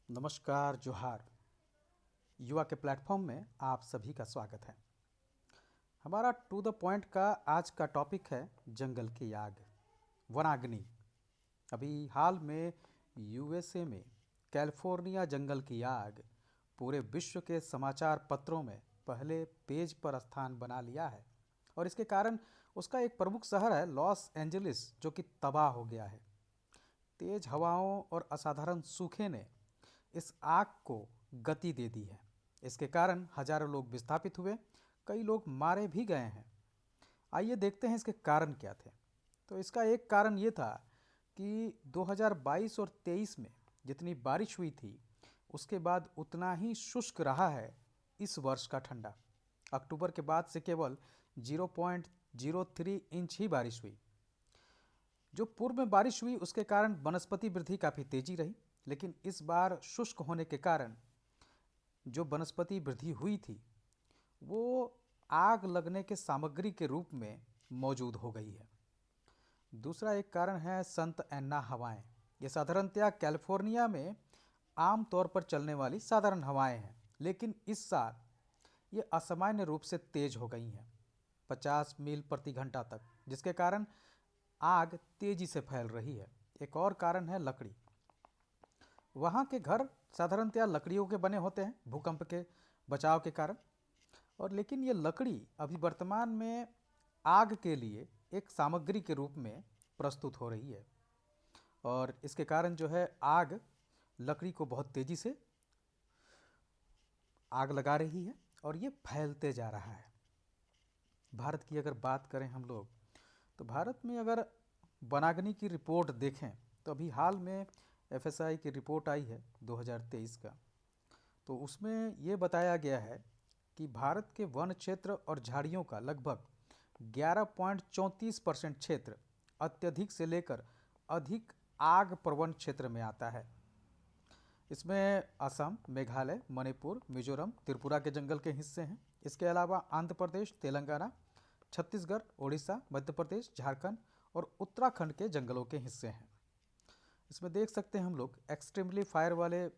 नमस्कार, जोहार। युवा के प्लेटफॉर्म में आप सभी का स्वागत है। हमारा टू द पॉइंट का आज का टॉपिक है जंगल की आग, वनाग्नि। अभी हाल में यूएसए में कैलिफोर्निया जंगल की आग पूरे विश्व के समाचार पत्रों में पहले पेज पर स्थान बना लिया है और इसके कारण उसका एक प्रमुख शहर है लॉस एंजलिस, जो कि तबाह हो गया है। तेज हवाओं और असाधारण सूखे ने इस आग को गति दे दी है। इसके कारण हजारों लोग विस्थापित हुए, कई लोग मारे भी गए हैं। आइए देखते हैं इसके कारण क्या थे। तो इसका एक कारण ये था कि 2022 और 23 में जितनी बारिश हुई थी उसके बाद उतना ही शुष्क रहा है इस वर्ष का ठंडा। अक्टूबर के बाद से केवल 0.03 इंच ही बारिश हुई। जो पूर्व में बारिश हुई उसके कारण वनस्पति वृद्धि काफ़ी तेजी रही, लेकिन इस बार शुष्क होने के कारण जो वनस्पति वृद्धि हुई थी वो आग लगने के सामग्री के रूप में मौजूद हो गई है। दूसरा एक कारण है संत एन्ना हवाएं। ये साधारणतया कैलिफोर्निया में आम तौर पर चलने वाली साधारण हवाएं हैं, लेकिन इस साल ये असामान्य रूप से तेज हो गई हैं, 50 मील प्रति घंटा तक, जिसके कारण आग तेजी से फैल रही है। एक और कारण है लकड़ी। वहाँ के घर साधारणतया लकड़ियों के बने होते हैं भूकंप के बचाव के कारण, और लेकिन ये लकड़ी अभी वर्तमान में आग के लिए एक सामग्री के रूप में प्रस्तुत हो रही है और इसके कारण जो है आग लकड़ी को बहुत तेज़ी से आग लगा रही है और ये फैलते जा रहा है। भारत की अगर बात करें हम लोग, तो भारत में अगर वनाग्नि की रिपोर्ट देखें तो अभी हाल में एफएसआई की रिपोर्ट आई है 2023 का। तो उसमें ये बताया गया है कि भारत के वन क्षेत्र और झाड़ियों का लगभग 11.34% क्षेत्र अत्यधिक से लेकर अधिक आग प्रवण क्षेत्र में आता है। इसमें असम, मेघालय, मणिपुर, मिजोरम, त्रिपुरा के जंगल के हिस्से हैं। इसके अलावा आंध्र प्रदेश, तेलंगाना, छत्तीसगढ़, उड़ीसा, मध्य प्रदेश, झारखंड और उत्तराखंड के जंगलों के हिस्से हैं। इसमें देख सकते हैं हम लोग एक्सट्रीमली फायर वाले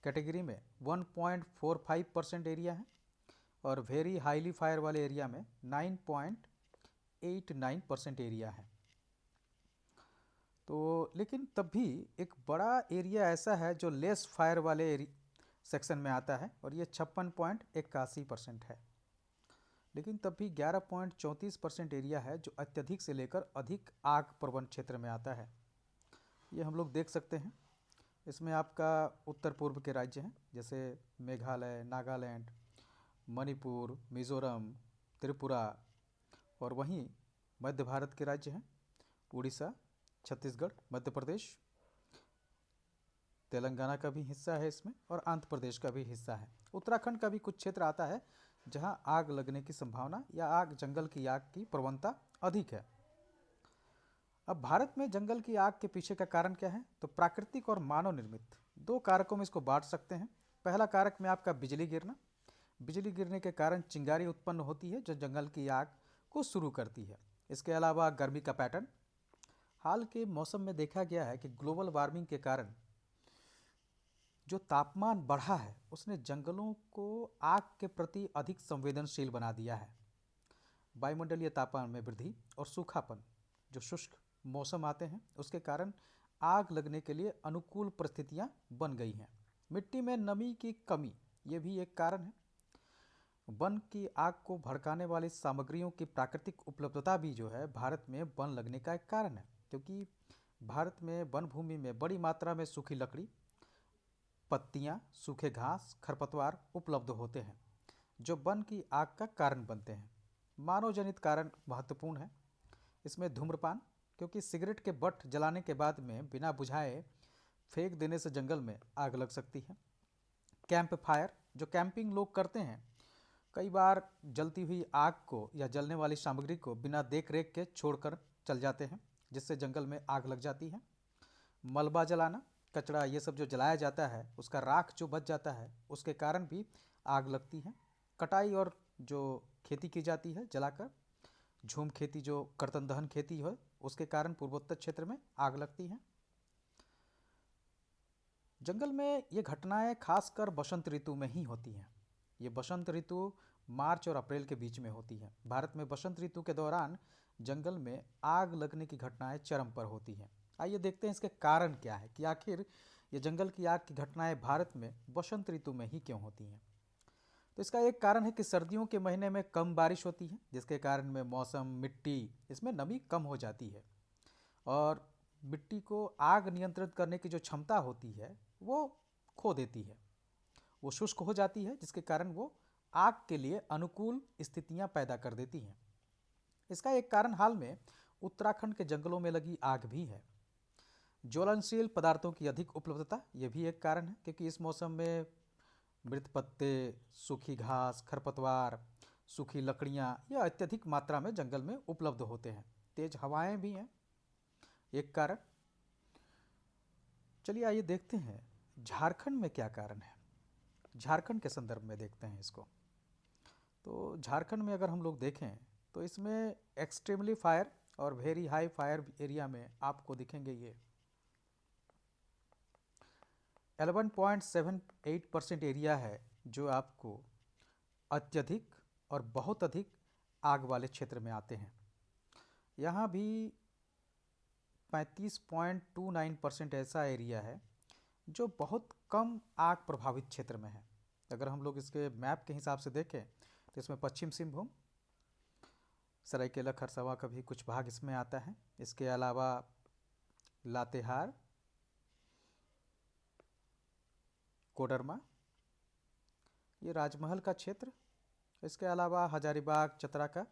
कैटेगरी में 1.45% एरिया है और वेरी हाईली फायर वाले एरिया में 9.89% एरिया है। तो लेकिन तब भी एक बड़ा एरिया ऐसा है जो लेस फायर वाले सेक्शन में आता है और ये 56.81% है। लेकिन तब भी 11.34% एरिया है जो अत्यधिक से लेकर अधिक आग प्रवण क्षेत्र में आता है। ये हम लोग देख सकते हैं। इसमें आपका उत्तर पूर्व के राज्य हैं जैसे मेघालय, नागालैंड, मणिपुर, मिज़ोरम, त्रिपुरा, और वहीं मध्य भारत के राज्य हैं उड़ीसा, छत्तीसगढ़, मध्य प्रदेश, तेलंगाना का भी हिस्सा है इसमें और आंध्र प्रदेश का भी हिस्सा है। उत्तराखंड का भी कुछ क्षेत्र आता है जहां आग लगने की संभावना या जंगल की आग की प्रवणता अधिक है। अब भारत में जंगल की आग के पीछे का कारण क्या है? तो प्राकृतिक और मानव निर्मित दो कारकों में इसको बांट सकते हैं। पहला कारक में आपका बिजली गिरना। बिजली गिरने के कारण चिंगारी उत्पन्न होती है जो जंगल की आग को शुरू करती है। इसके अलावा गर्मी का पैटर्न। हाल के मौसम में देखा गया है कि ग्लोबल वार्मिंग के कारण जो तापमान बढ़ा है उसने जंगलों को आग के प्रति अधिक संवेदनशील बना दिया है। वायुमंडलीय तापमान में वृद्धि और सूखापन, जो शुष्क मौसम आते हैं उसके कारण आग लगने के लिए अनुकूल परिस्थितियां बन गई हैं। मिट्टी में नमी की कमी ये भी एक कारण है। वन की आग को भड़काने वाली सामग्रियों की प्राकृतिक उपलब्धता भी जो है भारत में वन लगने का एक कारण है, क्योंकि भारत में वन भूमि में बड़ी मात्रा में सूखी लकड़ी, पत्तियां, सूखे घास, खरपतवार उपलब्ध होते हैं जो वन की आग का कारण बनते हैं। मानव जनित कारण महत्वपूर्ण है। इसमें धूम्रपान, क्योंकि सिगरेट के बट जलाने के बाद में बिना बुझाए फेंक देने से जंगल में आग लग सकती है। कैंप फायर, जो कैंपिंग लोग करते हैं, कई बार जलती हुई आग को या जलने वाली सामग्री को बिना देख रेख के छोड़कर चल जाते हैं जिससे जंगल में आग लग जाती है। मलबा जलाना, कचरा ये सब जो जलाया जाता है उसका राख जो बच जाता है उसके कारण भी आग लगती है। कटाई और जो खेती की जाती है जलाकर, झूम खेती जो कर्तन दहन खेती है उसके कारण पूर्वोत्तर क्षेत्र में आग लगती है। जंगल में ये घटनाएं खासकर बसंत ऋतु में ही होती हैं। ये बसंत ऋतु मार्च और अप्रैल के बीच में होती है। भारत में बसंत ऋतु के दौरान जंगल में आग लगने की घटनाएं चरम पर होती हैं। आइए देखते हैं इसके कारण क्या है कि आखिर ये जंगल की आग की घटनाएं भारत में बसंत ऋतु में ही क्यों होती हैं। तो इसका एक कारण है कि सर्दियों के महीने में कम बारिश होती है, जिसके कारण में मौसम, मिट्टी, इसमें नमी कम हो जाती है और मिट्टी को आग नियंत्रित करने की जो क्षमता होती है वो खो देती है। वो शुष्क हो जाती है, जिसके कारण वो आग के लिए अनुकूल स्थितियां पैदा कर देती हैं। इसका एक कारण हाल में उत्तराखंड के जंगलों में लगी आग भी है। ज्वलनशील पदार्थों की अधिक उपलब्धता ये भी एक कारण है, क्योंकि इस मौसम में मृत पत्ते, सूखी घास, खरपतवार, सूखी लकड़ियाँ यह अत्यधिक मात्रा में जंगल में उपलब्ध होते हैं। तेज हवाएं भी हैं एक कारण। चलिए आइए देखते हैं झारखंड में क्या कारण है। झारखंड के संदर्भ में देखते हैं इसको। तो झारखंड में अगर हम लोग देखें तो इसमें एक्सट्रीमली फायर और वेरी हाई फायर एरिया में आपको दिखेंगे ये 11.78% एरिया है जो आपको अत्यधिक और बहुत अधिक आग वाले क्षेत्र में आते हैं। यहाँ भी 35.29% ऐसा एरिया है जो बहुत कम आग प्रभावित क्षेत्र में है। अगर हम लोग इसके मैप के हिसाब से देखें तो इसमें पश्चिम सिंहभूम, सरायकेला खरसावां का भी कुछ भाग इसमें आता है। इसके अलावा लातेहार, कोडरमा, ये राजमहल का क्षेत्र, इसके अलावा हजारीबाग, चतरा का,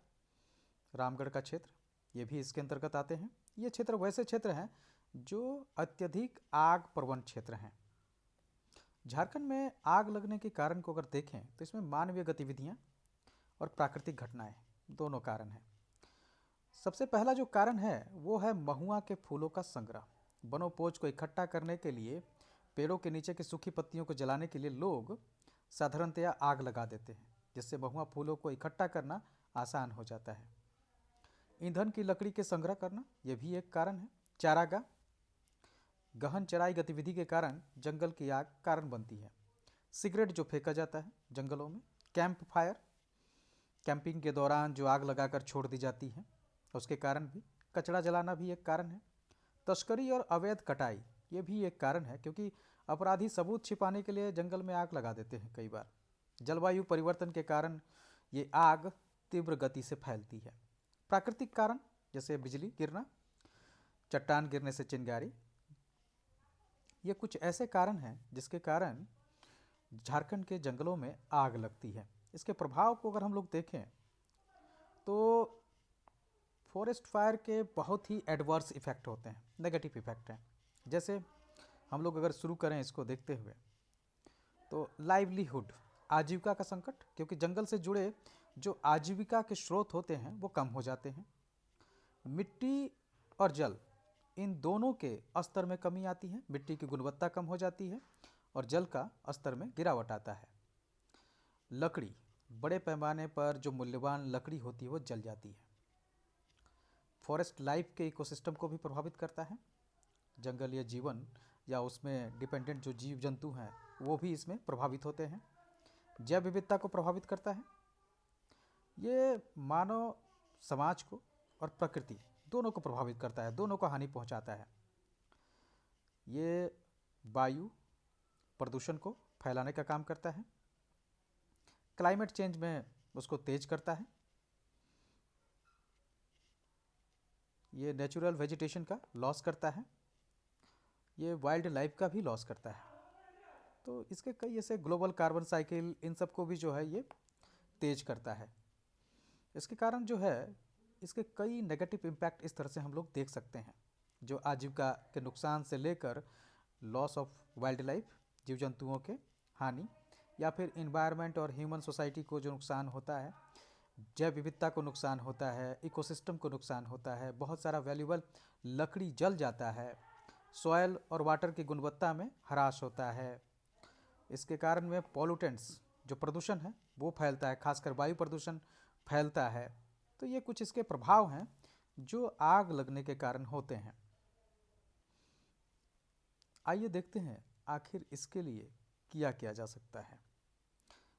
रामगढ़ का क्षेत्र, ये भी इसके अंतर्गत आते हैं। ये क्षेत्र वैसे क्षेत्र हैं जो अत्यधिक आग प्रवण क्षेत्र हैं। झारखंड में आग लगने के कारण को अगर देखें तो इसमें मानवीय गतिविधियां और प्राकृतिक घटनाएं दोनों कारण हैं। सबसे पहला जो कारण है वो है महुआ के फूलों का संग्रह। वनोपज को इकट्ठा करने के लिए पेड़ों के नीचे की सूखी पत्तियों को जलाने के लिए लोग साधारणतया आग लगा देते हैं, जिससे महुआ फूलों को इकट्ठा करना आसान हो जाता है। ईंधन की लकड़ी के संग्रह करना यह भी एक कारण है। चारागाह, गहन चराई गतिविधि के कारण जंगल की आग कारण बनती है। सिगरेट जो फेंका जाता है जंगलों में, कैंप फायर, कैंपिंग के दौरान जो आग लगाकर छोड़ दी जाती है उसके कारण भी, कचरा जलाना भी एक कारण है। तस्करी और अवैध कटाई ये भी एक कारण है, क्योंकि अपराधी सबूत छिपाने के लिए जंगल में आग लगा देते हैं कई बार। जलवायु परिवर्तन के कारण ये आग तीव्र गति से फैलती है। प्राकृतिक कारण जैसे बिजली गिरना, चट्टान गिरने से चिंगारी, ये कुछ ऐसे कारण हैं जिसके कारण झारखंड के जंगलों में आग लगती है। इसके प्रभाव को अगर हम लोग देखें तो फॉरेस्ट फायर के बहुत ही एडवर्स इफेक्ट होते हैं, नेगेटिव इफेक्ट हैं। जैसे हम लोग अगर शुरू करें इसको देखते हुए तो लाइवलीहुड, आजीविका का संकट, क्योंकि जंगल से जुड़े जो आजीविका के स्रोत होते हैं वो कम हो जाते हैं। मिट्टी और जल, इन दोनों के स्तर में कमी आती है, मिट्टी की गुणवत्ता कम हो जाती है और जल का स्तर में गिरावट आता है। लकड़ी, बड़े पैमाने पर जो मूल्यवान लकड़ी होती है वो जल जाती है। फॉरेस्ट लाइफ के इकोसिस्टम को भी प्रभावित करता है। जंगलीय जीवन या उसमें डिपेंडेंट जो जीव जंतु हैं वो भी इसमें प्रभावित होते हैं। जैव विविधता को प्रभावित करता है। ये मानव समाज को और प्रकृति दोनों को प्रभावित करता है, दोनों को हानि पहुंचाता है। ये वायु प्रदूषण को फैलाने का काम करता है। क्लाइमेट चेंज में उसको तेज करता है। ये नेचुरल वेजिटेशन का लॉस करता है। ये वाइल्ड लाइफ का भी लॉस करता है। तो इसके कई ऐसे ग्लोबल कार्बन साइकिल, इन सब को भी जो है ये तेज करता है। इसके कारण जो है इसके कई नेगेटिव इम्पैक्ट इस तरह से हम लोग देख सकते हैं, जो आजीविका के नुकसान से लेकर लॉस ऑफ वाइल्ड लाइफ, जीव जंतुओं के हानि, या फिर इन्वायरमेंट और ह्यूमन सोसाइटी को जो नुकसान होता है, जैव विविधता को नुकसान होता है, इकोसिस्टम को नुकसान होता है, बहुत सारा वैल्यूबल लकड़ी जल जाता है, सॉयल और वाटर की गुणवत्ता में ह्रास होता है। इसके कारण में पॉल्यूटेंट्स, जो प्रदूषण है वो फैलता है, खासकर वायु प्रदूषण फैलता है। तो ये कुछ इसके प्रभाव हैं जो आग लगने के कारण होते हैं। आइए देखते हैं आखिर इसके लिए किया किया जा सकता है।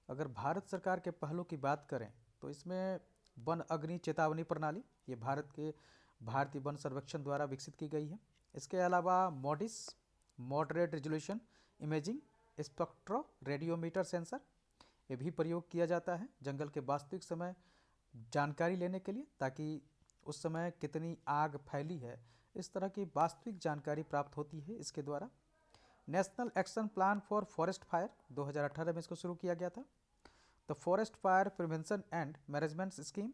अगर भारत सरकार के पहलों की बात करें तो इसमें वन अग्नि चेतावनी प्रणाली, ये भारतीय वन सर्वेक्षण द्वारा विकसित की गई है। इसके अलावा MODIS moderate resolution imaging spectroradiometer sensor, ये भी प्रयोग किया जाता है जंगल के वास्तविक समय जानकारी लेने के लिए, ताकि उस समय कितनी आग फैली है इस तरह की वास्तविक जानकारी प्राप्त होती है इसके द्वारा। National action plan for forest fire 2018 में इसको शुरू किया गया था। The forest fire prevention and management scheme,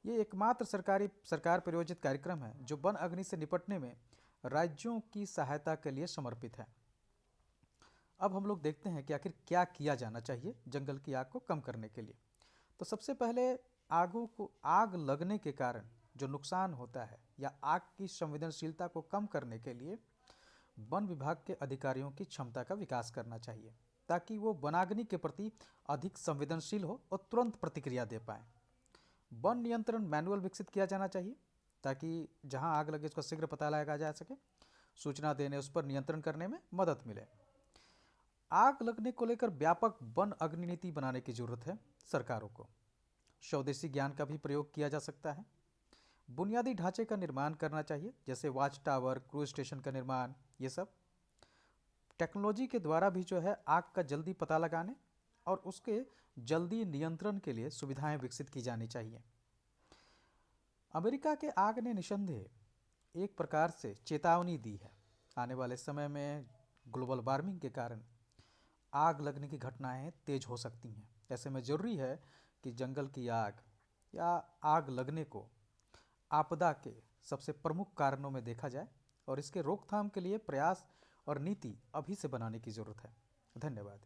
ये एकमात्र सरकार प्रायोजित कार्यक्रम है जो वन अग्नि से निपटने में राज्यों की सहायता के लिए समर्पित है। अब हम लोग देखते हैं कि आखिर क्या किया जाना चाहिए जंगल की आग को कम करने के लिए। तो सबसे पहले आग लगने के कारण जो नुकसान होता है या आग की संवेदनशीलता को कम करने के लिए वन विभाग के अधिकारियों की क्षमता का विकास करना चाहिए, ताकि वो वनाग्नि के प्रति अधिक संवेदनशील हो और तुरंत प्रतिक्रिया दे पाए। वन नियंत्रण मैनुअल विकसित किया जाना चाहिए, ताकि जहां आग लगे उसका शीघ्र पता लगाया जा सके, सूचना देने, उस पर नियंत्रण करने में मदद मिले। आग लगने को लेकर व्यापक वन अग्नि नीति बनाने की जरूरत है सरकारों को। स्वदेशी ज्ञान का भी प्रयोग किया जा सकता है। बुनियादी ढांचे का निर्माण करना चाहिए, जैसे वॉच टावर, क्रूज स्टेशन का निर्माण, ये सब टेक्नोलॉजी के द्वारा भी जो है आग का जल्दी पता लगाने और उसके जल्दी नियंत्रण के लिए सुविधाएं विकसित की जानी चाहिए। अमेरिका के आग ने निसंदेह एक प्रकार से चेतावनी दी है। आने वाले समय में ग्लोबल वार्मिंग के कारण आग लगने की घटनाएं तेज हो सकती हैं। ऐसे में जरूरी है कि जंगल की आग या आग लगने को आपदा के सबसे प्रमुख कारणों में देखा जाए और इसके रोकथाम के लिए प्रयास और नीति अभी से बनाने की जरूरत है। धन्यवाद।